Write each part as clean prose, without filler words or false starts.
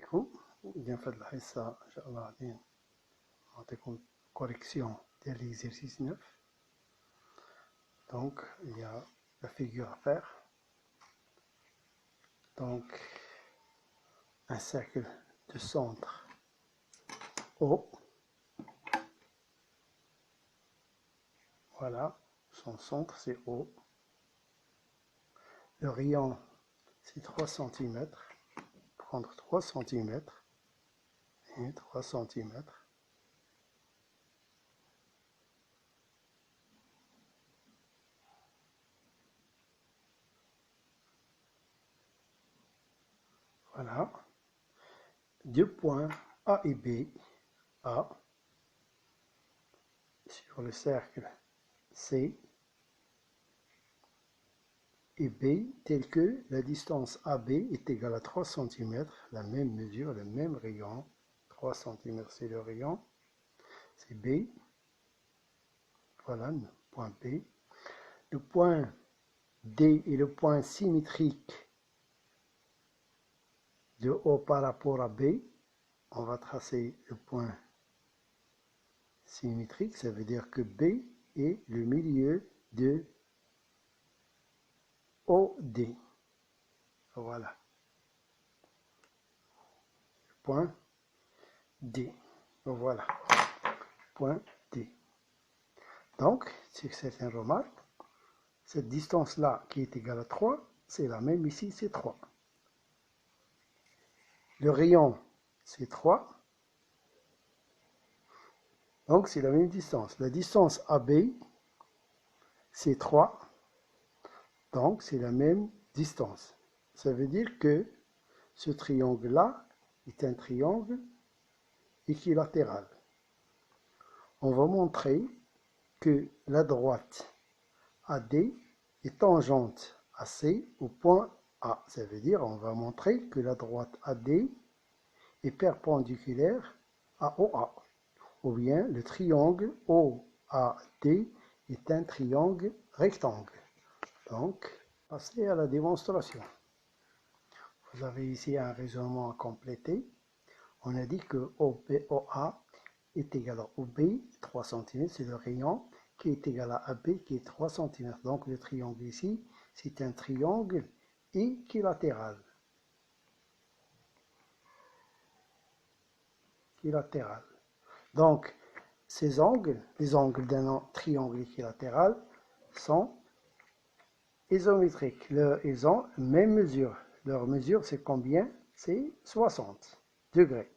عليكم. اليوم في هذه الحصة إن شاء الله غادي نعطيكم correction de l'exercice 9. Donc il y a la figure à faire. Donc un cercle de centre O. Voilà, son centre c'est O. Le rayon c'est 3 cm. Prendre 3 cm et 3 cm. Voilà. Deux points A et B. A sur le cercle C et B, tel que la distance AB est égale à 3 cm, la même mesure, le même rayon. 3 cm c'est le rayon, c'est B. Voilà le point B. Le point D est le point symétrique de O par rapport à B. On va tracer le point symétrique, ça veut dire que B est le milieu de OD. Voilà. Point D. Voilà. Point D. Donc, c'est certaines remarques. Cette distance-là qui est égale à 3, c'est la même ici, c'est 3. Le rayon, c'est 3. Donc, c'est la même distance. La distance AB, c'est 3. Donc, c'est la même distance. Ça veut dire que ce triangle-là est un triangle équilatéral. On va montrer que la droite AD est tangente à C au point A. Ça veut dire on va montrer que la droite AD est perpendiculaire à OA. Ou bien le triangle OAD est un triangle rectangle. Donc, passez à la démonstration. Vous avez ici un raisonnement à compléter. On a dit que OA est égal à OB, 3 cm, c'est le rayon, qui est égal à AB, qui est 3 cm. Donc le triangle ici, c'est un triangle équilatéral. Donc, ces angles, les angles d'un triangle équilatéral, sont isométriques. Ils ont la même mesure. Leur mesure, c'est combien? C'est 60 degrés.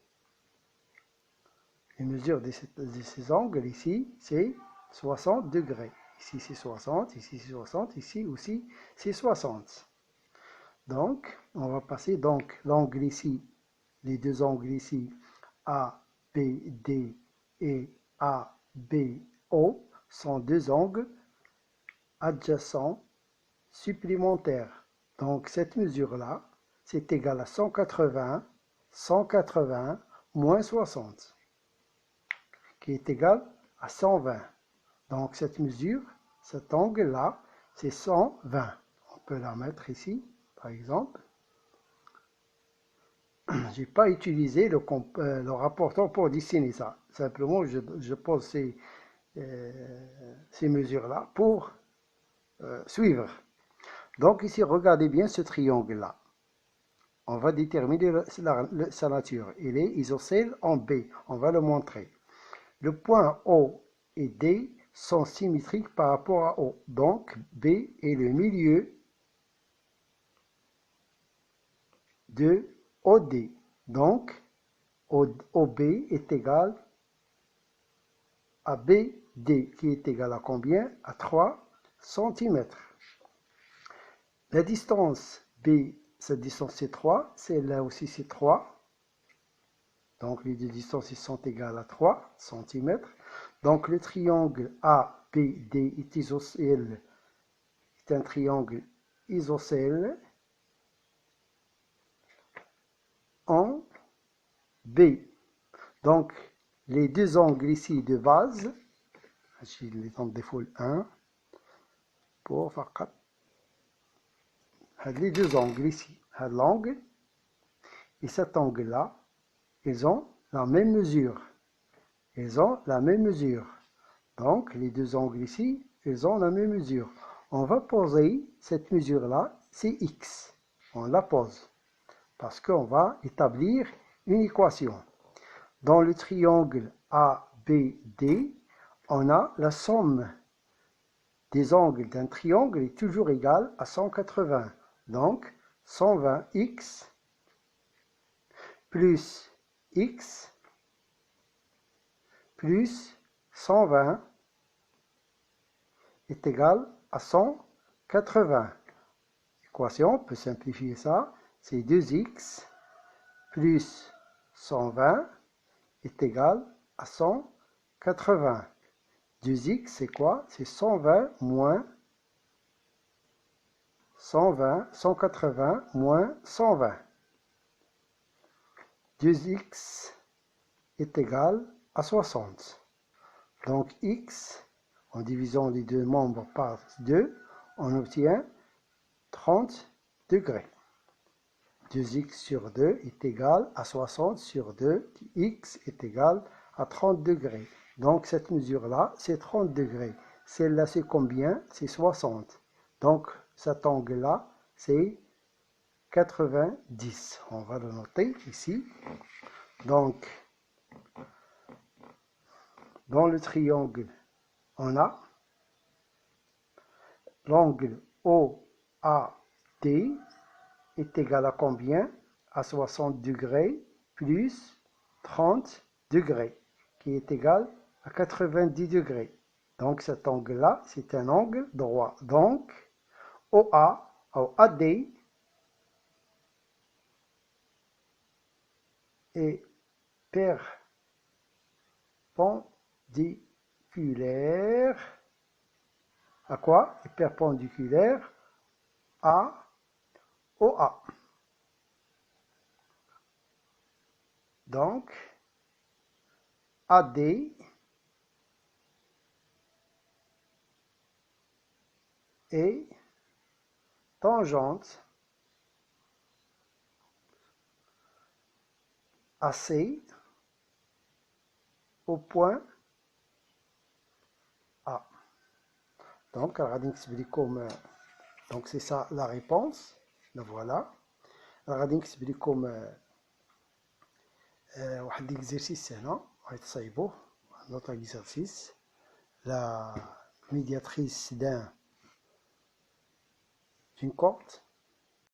Les mesures de ces angles ici, c'est 60 degrés. Ici, c'est 60, ici, c'est 60, ici aussi, c'est 60. Donc, on va passer donc l'angle ici, les deux angles ici, ABD et ABO, sont deux angles adjacents supplémentaires. Donc, cette mesure-là, c'est égal à 180 moins 60. Qui est égal à 120. Donc cette mesure, cet angle-là, c'est 120. On peut la mettre ici, par exemple. Je n'ai pas utilisé le rapporteur pour dessiner ça. Simplement, je pose ces mesures-là pour suivre. Donc ici, regardez bien ce triangle-là. On va déterminer sa nature. Il est isocèle en B. On va le montrer. Le point O et D sont symétriques par rapport à O. Donc, B est le milieu de OD. Donc, OB est égal à BD, qui est égal à combien? À 3 cm. La distance B, cette distance c'est 3. Celle-là aussi c'est 3. Donc, les deux distances sont égales à 3 cm. Donc, le triangle ABD est isocèle, est un triangle isocèle en B. Donc, les deux angles ici de base, je les tente des foules 1 pour faire les deux angles ici, l'angle et cet angle-là, ils ont la même mesure. Ils ont la même mesure. Donc, les deux angles ici, ils ont la même mesure. On va poser cette mesure-là, c'est x. On la pose parce qu'on va établir une équation. Dans le triangle ABD, on a la somme des angles d'un triangle est toujours égale à 180. Donc, 120x plus x plus 120 est égal à 180. L'équation, on peut simplifier ça, c'est 2x plus 120 est égal à 180. 2x, c'est quoi? C'est 120 moins 120, 180 moins 120. 2x est égal à 60. Donc x, en divisant les deux membres par 2, on obtient 30 degrés. 2x sur 2 est égal à 60 sur 2, x est égal à 30 degrés. Donc cette mesure-là, c'est 30 degrés. Celle-là, c'est combien? C'est 60. Donc cet angle-là, c'est 90. On va le noter ici. Donc, dans le triangle, on a l'angle OAD est égal à combien? À 60 degrés plus 30 degrés, qui est égal à 90 degrés. Donc cet angle-là, c'est un angle droit. Donc, OAD est perpendiculaire à quoi? Est perpendiculaire à OA. Donc, AD est tangente à C au point A. Donc, donc c'est ça la réponse. La voilà. غادي نكتب لكم واحد l'exercice هنا غادي تصايبوه notre exercice. La médiatrice d'une corde